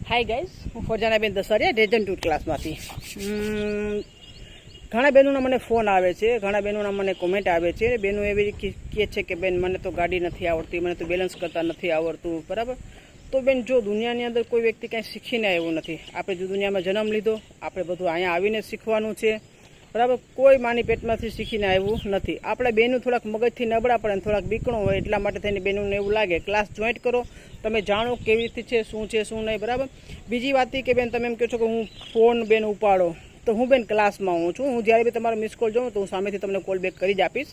Hi guys, હું ફરજાનાબેન દસારિયા ડ્રેજન tour ક્લાસમાંથી. ઘણા બહેનોના મને ફોન આવે છે, ઘણા બહેનોના મને કોમેન્ટ આવે છે. બહેનો એવી કહે છે કે બેન મને તો ગાડી નથી આવડતી, મને તો બેલેન્સ કરતા નથી આવડતું, બરાબર. તો બેન જો દુનિયાની અંદર કોઈ વ્યક્તિ કાંઈ શીખીને આવ્યું નથી. આપણે જો દુનિયામાં જન્મ લીધો, આપણે બધું અહીંયા આવીને શીખવાનું છે, બરાબર. કોઈ માની પેટમાંથી શીખીને આવ્યું નથી. આપણે બેનું થોડાક મગજથી નબળા પડે, થોડાક બીકણો હોય, એટલા માટે થઈને બેનોને એવું લાગે ક્લાસ જોઈન્ટ કરો, તમે જાણો કેવી રીતે છે, શું નહીં, બરાબર. બીજી વાત એ કે બેન તમે એમ કહો છો કે હું ફોન બેન ઉપાડો, તો હું બેન ક્લાસમાં હું છું. હું જ્યારે બી તમારો મિસ કોલ જોઉં તો હું સામેથી તમને કોલ બેક કરી જ આપીશ,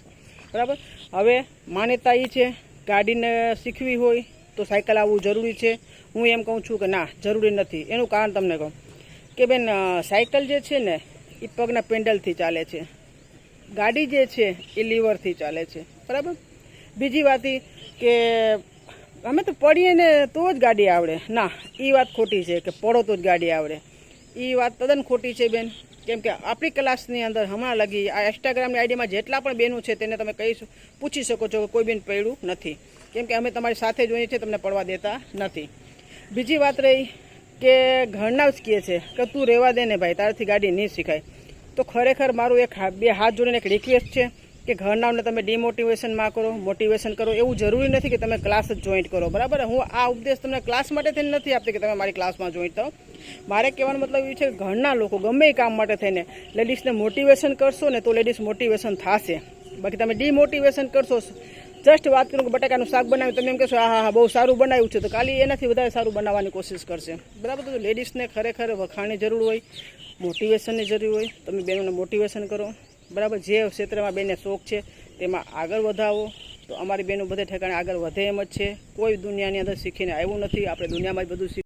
બરાબર. હવે માન્યતા એ છે ગાડીને શીખવી હોય તો સાયકલ આવવું જરૂરી છે. હું એમ કહું છું કે ના, જરૂરી નથી. એનું કારણ તમને કહું કે બેન સાયકલ જે છે ને એ પગના પેન્ડલથી ચાલે છે, ગાડી જે છે એ લીવરથી ચાલે છે, બરાબર. બીજી વાત એ કે અમે તો પડીએ ને તો જ ગાડી આવડે. ના, એ વાત ખોટી છે કે પડો તો જ ગાડી આવડે. એ વાત તદ્દન ખોટી છે બેન. કેમ કે આપણી ક્લાસની અંદર હમણાં લગી આ ઇન્સ્ટાગ્રામની આઈડીમાં જેટલા પણ બહેનો છે તેને તમે પૂછી શકો છો કે કોઈ બેન પડ્યું નથી. કેમ કે અમે તમારી સાથે જોઈએ છીએ, તમને પડવા દેતા નથી. બીજી વાત રહી કે ઘરના જ કહે છે કે તું રહેવા દે ને ભાઈ, તારાથી ગાડી નહીં શીખાય. તો ખરેખર મારું બે હાથ જોડીને એક રિક્વેસ્ટ છે કે ઘરનાઓને તમે ડિમોટિવેશનમાં કરો, મોટિવેશન કરો. એવું જરૂરી નથી કે તમે ક્લાસ જ જોઈન્ટ કરો, બરાબર. હું આ ઉપદેશ તમને ક્લાસ માટે થઈને નથી આપતી કે તમે મારી ક્લાસમાં જોઈન્ટ થાઓ. મારે કહેવાનો મતલબ એ છે કે ઘરના લોકો ગમે એ કામ માટે થઈને લેડીઝને મોટિવેશન કરશો ને તો લેડીઝ મોટિવેશન થશે. બાકી તમે ડિમોટિવેશન કરશો, જસ્ટ વાત કરું કે બટાકાનું શાક બનાવ્યું, તમે એમ કહેશો હા બહુ સારું બનાવ્યું છે, તો કાલે એનાથી વધારે સારું બનાવવાની કોશિશ કરશે, બરાબર. તો લેડીઝને ખરેખર વખાણની જરૂર હોય, મોટિવેશનની જરૂર હોય. તમે બહેનોને મોટિવેશન કરો, બરાબર. જે ક્ષેત્રમાં બેનને શોખ છે તેમાં આગળ વધાવો. તો અમારી બહેનો બધે ઠેકાણે આગળ વધે એમ જ છે. કોઈ દુનિયાની અંદર શીખીને આવ્યું નથી. આપણે દુનિયામાં જ બધું